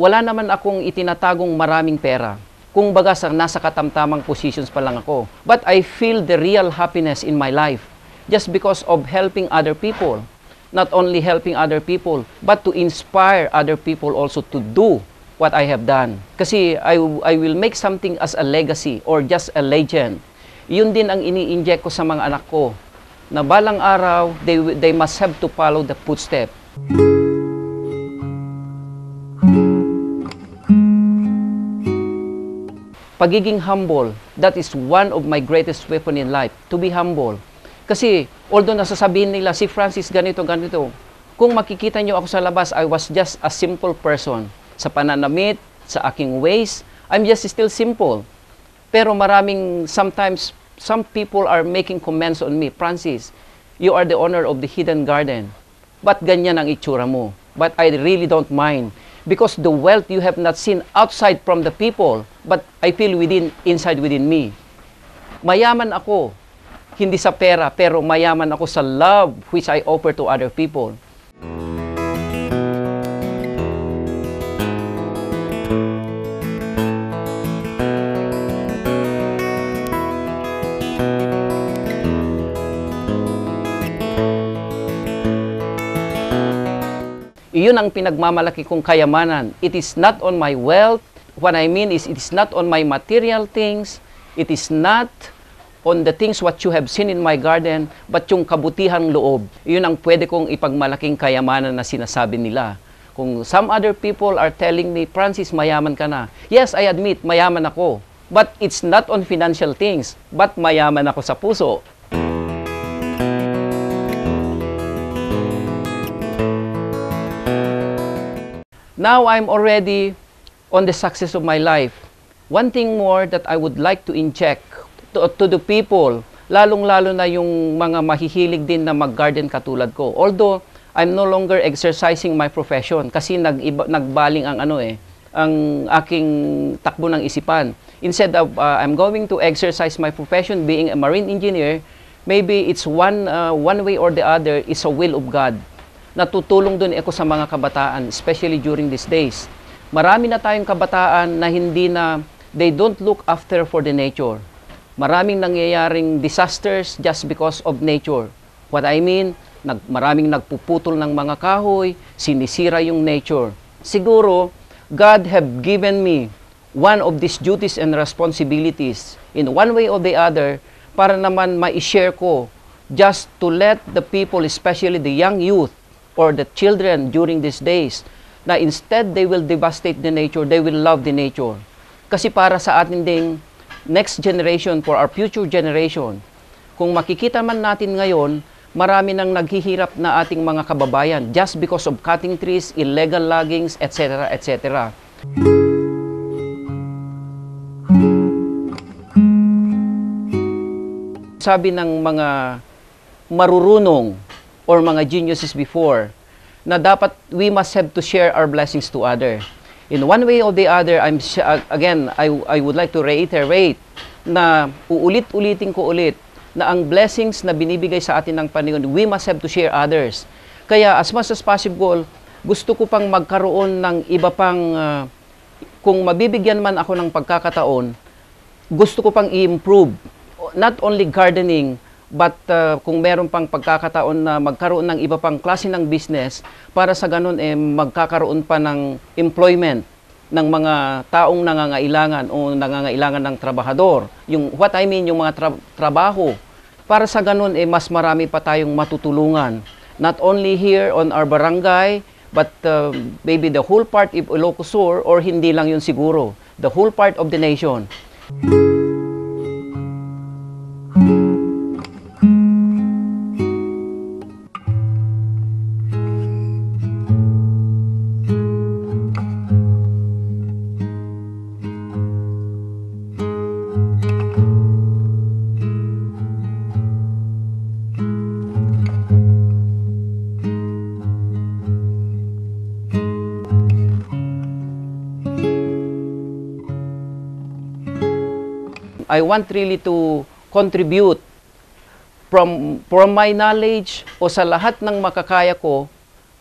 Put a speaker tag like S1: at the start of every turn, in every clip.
S1: wala naman akong itinatagong maraming pera. Kung baga nasa katamtamang positions pa lang ako. But I feel the real happiness in my life just because of helping other people. Not only helping other people, but to inspire other people also to do what I have done. Kasi I will make something as a legacy or just a legend. Yun din ang ini-inject ko sa mga anak ko, na balang araw, they must have to follow the footstep. Pagiging humble, that is one of my greatest weapon in life, to be humble. Kasi, although nasasabihin nila, si Francis ganito, ganito, kung makikita nyo ako sa labas, I was just a simple person. Sa pananamit, sa aking ways, I'm just still simple. Pero sometimes, some people are making comments on me, Francis, you are the owner of the hidden garden. Ba't ganyan ang itsura mo? But I really don't mind. Because the wealth you have not seen outside from the people, but I feel inside within me. Mayaman ako, hindi sa pera, pero mayaman ako sa love which I offer to other people. Iyon ang pinagmamalaki kong kayamanan. It is not on my wealth. What I mean is, it is not on my material things. It is not on the things what you have seen in my garden, but yung kabutihang loob. Iyon ang pwede kong ipagmalaking kayamanan na sinasabi nila. Kung some other people are telling me, Francis, mayaman ka na. Yes, I admit, mayaman ako. But it's not on financial things, but mayaman ako sa puso. Now I'm already on the success of my life. One thing more that I would like to inject to the people, lalong-lalo na yung mga mahihilig din na mag-garden katulad ko. Although I'm no longer exercising my profession kasi nagbaling ang ang aking takbo ng isipan. Instead of I'm going to exercise my profession being a marine engineer, maybe it's one way or the other is a will of God. Natutulong dun ako sa mga kabataan, especially during these days. Marami na tayong kabataan na they don't look after for the nature. Maraming nangyayaring disasters just because of nature. What I mean, maraming nagpuputol ng mga kahoy, sinisira yung nature. Siguro, God have given me one of these duties and responsibilities in one way or the other para naman ma-share ko just to let the people, especially the young youth, or the children during these days, na instead they will devastate the nature, they will love the nature. Kasi para sa atin ding next generation, for our future generation, kung makikita man natin ngayon, marami nang naghihirap na ating mga kababayan just because of cutting trees, illegal loggings, etc., etc. Sabi ng mga marurunong or mga geniuses before, na dapat we must have to share our blessings to other. In one way or the other, I would like to reiterate na uulit-ulitin ko ulit na ang blessings na binibigay sa atin ng Panginoon, we must have to share others. Kaya as much as possible, gusto ko pang magkaroon ng iba pang, kung mabibigyan man ako ng pagkakataon, gusto ko pang i-improve, not only gardening, but kung meron pang pagkakataon na magkaroon ng iba pang klase ng business, para sa ganun magkakaroon pa ng employment ng mga taong nangangailangan o nangangailangan ng trabahador. Yung what I mean, yung mga trabaho. Para sa ganun mas marami pa tayong matutulungan. Not only here on our barangay, but maybe the whole part of Ilocos Sur, or hindi lang yun siguro, the whole part of the nation. I want really to contribute from my knowledge o sa lahat ng makakaya ko,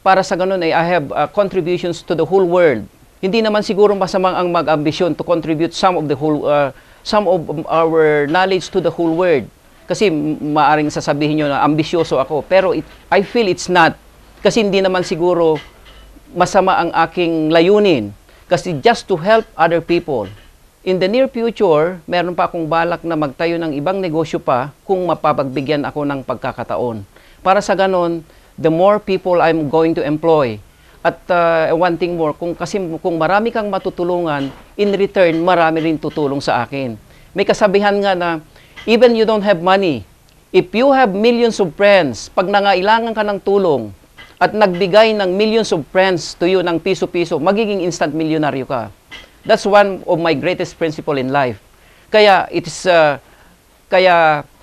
S1: para sa ganun I have contributions to the whole world. Hindi naman siguro masamang ang mag-ambisyon to contribute some of our knowledge to the whole world. Kasi maaring sasabihin nyo na ambisyoso ako, pero I feel it's not. Kasi hindi naman siguro masama ang aking layunin. Kasi just to help other people. In the near future, meron pa akong balak na magtayo ng ibang negosyo pa kung mapapagbigyan ako ng pagkakataon. Para sa ganon, the more people I'm going to employ. At one thing more, kung marami kang matutulungan, in return, marami rin tutulong sa akin. May kasabihan nga na, even you don't have money, if you have millions of friends, pag nangailangan ka ng tulong, at nagbigay ng millions of friends to you ng piso-piso, magiging instant milyonaryo ka. That's one of my greatest principle in life. Kaya,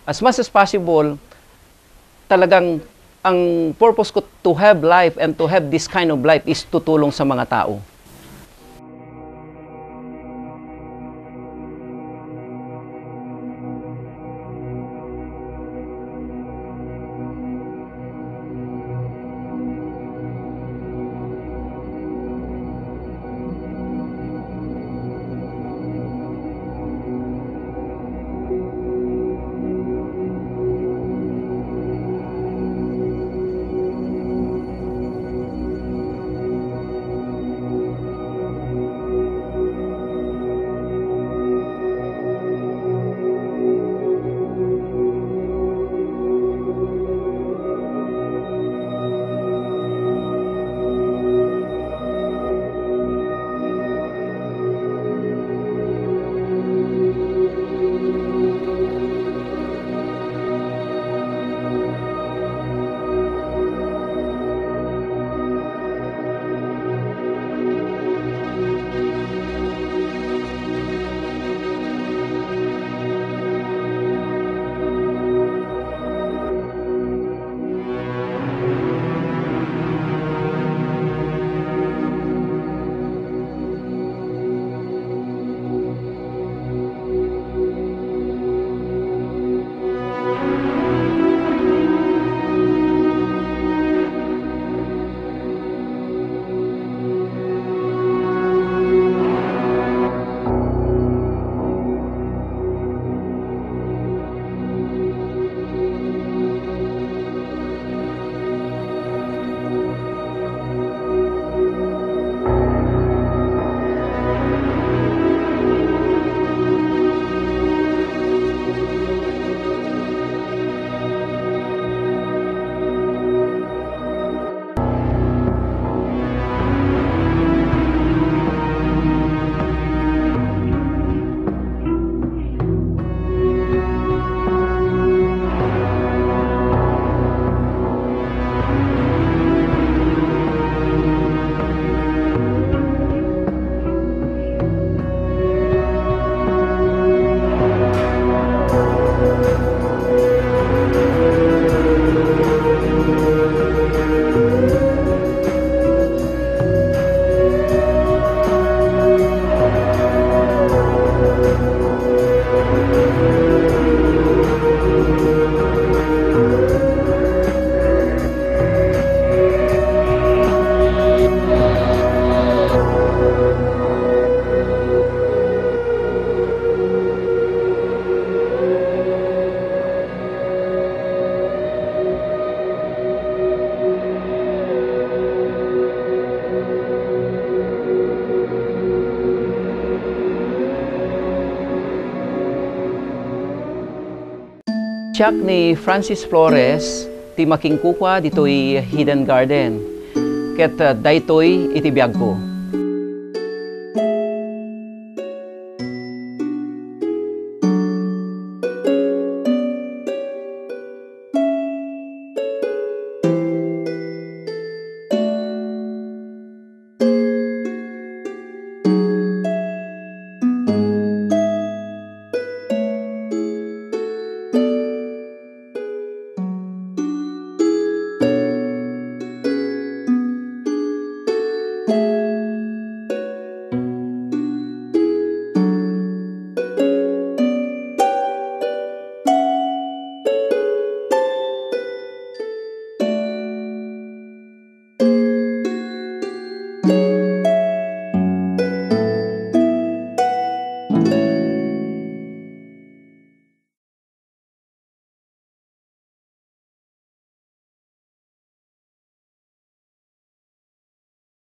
S1: as much as possible, talagang ang purpose ko to have life and to have this kind of life is tutulong sa mga tao. Siyak ni Francis Flores, ti makingkukwa dito'y Hidden Garden. Ket daytoy iti biagko.